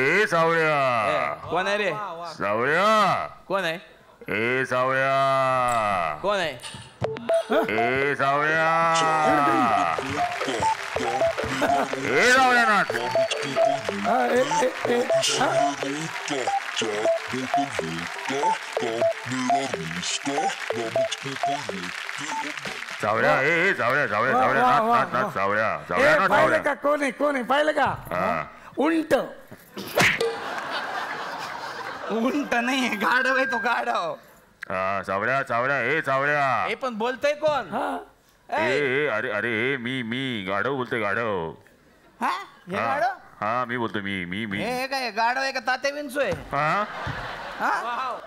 ए सावळ्या. कोण आहे रे? सावळ्या कोण आहे? ए सावळ्या. कोण आहे? ए सावळ्या. ए सावळ्यानाथ. सावळ्या. ए सावळ्या सावळ्या सावळ्या नाथ नाथ सावळ्या सावळ्या नाथ पाहिलं सावळ्या. का? कोण आहे? कोण आहे? पाहिलं का? उंट. उंट नाही, गाढव आहे तो, गाढव. सावळ्या सावळ्या. ए सावळ्या. हे पण बोलतय कोण? ए अरे अरे मी गाढव बोलतोय गाढव. हा हे गाढव? हा मी बोलतो मी मी मी हे काय गाढव आहे का तात्या विंचू हा हा?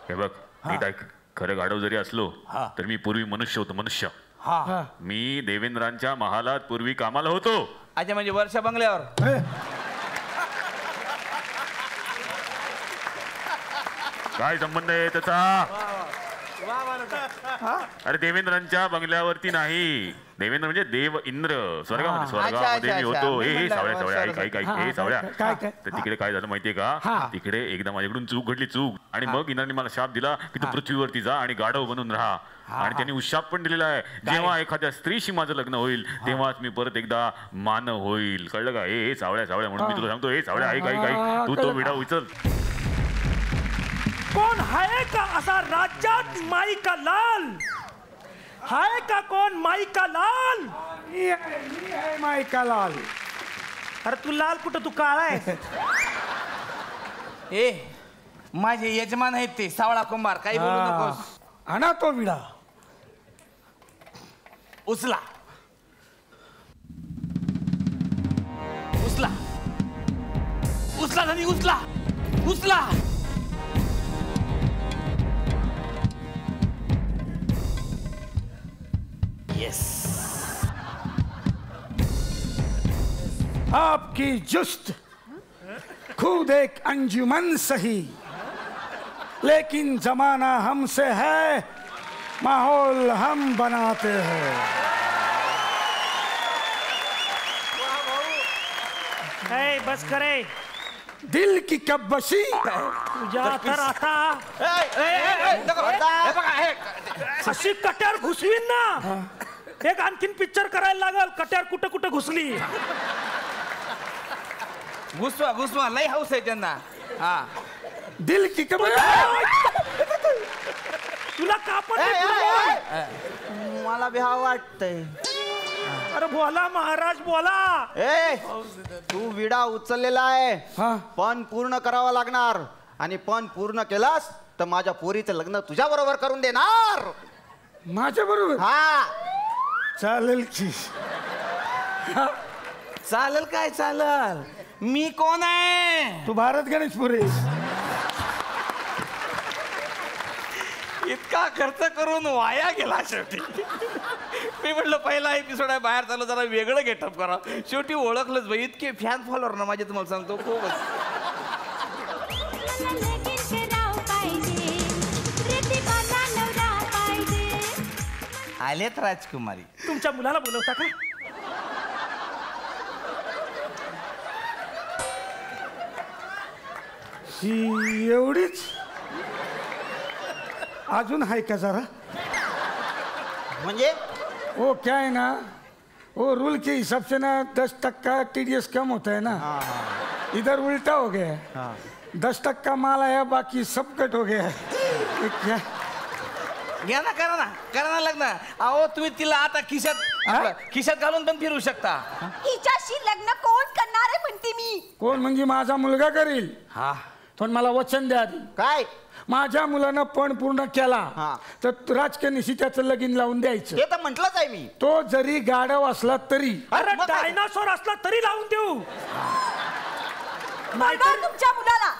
हे बघ नीट ऐक. खरं गाढव जरी असलो तर मी पूर्वी मनुष्य होतो. मनुष्य. हा. मी देवेंद्रांच्या महालात पूर्वी कामाला होतो. अच्छा, म्हणजे वर्षा बंगल्यावर. काय संबंध आहे त्याचा? अरे देवेंद्रांच्या बंगल्यावरती नाही. देवेंद्र म्हणजे देव इंद्र. स्वर्गामध्ये स्वर्गामध्ये मी होतो. हे सावळ्या सावळ्या ऐक ऐक ऐक. हे सावळ्या. तर तिकडे काय झालं माहितीये का? तिकडे एकदा माझ्याकडून चूक घडली. चूक. आणि मग इंद्राने मला शाप दिला की तू पृथ्वीवरती जा आणि गाढव बनून राहा. आणि त्यांनी उशाप पण दिलेला आहे. जेव्हा एखाद्या स्त्रीशी माझं लग्न होईल तेव्हाच मी परत एकदा मानव होईल. कळलं का? हे सावळ्या सावळ्या म्हणून मी तुला सांगतो. हे सावळ्या ऐक ऐक ऐक. तू तो विडा उचल. कोण आहे का असा राज्यात माई का लाल? आहे का कोण माई का लाल? मी आहे माई का लाल. अरे तू लाल कुठं? तू काळा आहे. ए माझे यजमान आहेत ते सावळा कुंभार. काही बोलू नकोस. आणा तो विडा. उचला उचला उचला धनी उचला उचला. यस. आपकी जुस्त खुद एक अंजुमन सही, लेकिन जमाना हमसे है, माहौल हम बनाते हैं. ए, बस करे. दिल की कब्बशी तुझ्या तर आता अशी कट्यार घुसवीन ना. एक आणखीन पिक्चर करायला लागल. कट्यार कुठं कुठं घुसली. घुसवा घुसवा. लय हाऊस आहे त्यांना. हा. दिल की कब्बशी. तुला कापड मला भ्या वाटतंय. अरे बोला महाराज बोला. ए तू विडा उचललेला आहे. पण पूर्ण करावा लागणार. आणि पण पूर्ण केलास तर माझ्या पोरीचं लग्न तुझ्या बरोबर करून देणार. माझ्या बरोबर? हा चालेल की. चालेल काय चालेल. मी कोण आहे? तू भारत गणेशपुरे. इतका खर्च करून वाया गेला शेवटी. मी म्हटलं पहिला एपिसोड आहे, बाहेर चालू जरा वेगळं गेटअप करा. शेवटी ओळखलंच बाई. इतके फॅन फॉलोअर ना माझे, तुम्हाला सांगतो खूपच. आलेत राजकुमारी. तुमच्या मुलाला बोलवता का? ही एवढीच? अजून आहे का जरा? म्हणजे वो क्या है ना, वो रूल के हिसाब से ना 10% TDS कम होता है ना. इधर उल्टा हो गया है. 10% माल आया, बाकी सब कट हो गया है. क्या घ्या ना, करा ना लग्न. अहो तुम्ही तिला आता खिशात घालून पण फिरू शकता. हिच्याशी लग्न कोण करणार आहे म्हणते मी. कोण म्हणजे माझा मुलगा करील. हा. पण मला वचन द्या आधी. काय? माझ्या मुलानं पण पूर्ण केला तर राजकन्याशी त्याचं लगीन लावून द्यायचं. ते तर म्हटलंच आहे मी. तो जरी गाढव असला तरी. अरे डायनासोर असला तरी लावून देऊ. बघा तुमच्या मुलाला.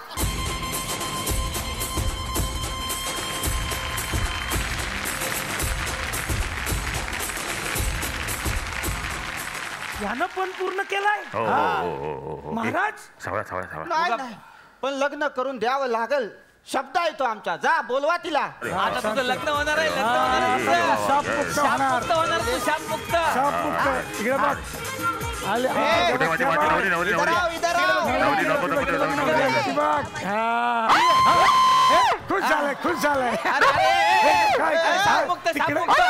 यानं पण पूर्ण केलाय. महाराज. सावळ्या सावळ्या सावळ्या. नाही नाही, पण लग्न करून द्यावं लागल. शब्द आहे तो आमचा. जा बोलवा तिला. आता तुझं लग्न होणार आहे. लग्न होणार आहे. शापमुक्त होणार. शापमुक्त होणार. तू शापमुक्त. शापमुक्त. इकडे बघ. आले माझी माझी नवली नवली इधर आओ, इधर आओ. नवली नको नको नको नको खुश झालाय खुश झालाय सामुक्त, सामुक्त.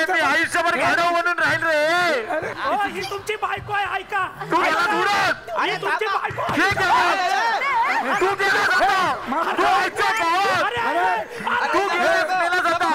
मी आयुष्यभर गाढव म्हणून राहील रे. ही तुमची बायको आहे ऐका तू गेला दूरात. ही तुमची बायको आहे. हे गेला. तू गेला जाता. तू आईच्या भावात. तू गेला जाता.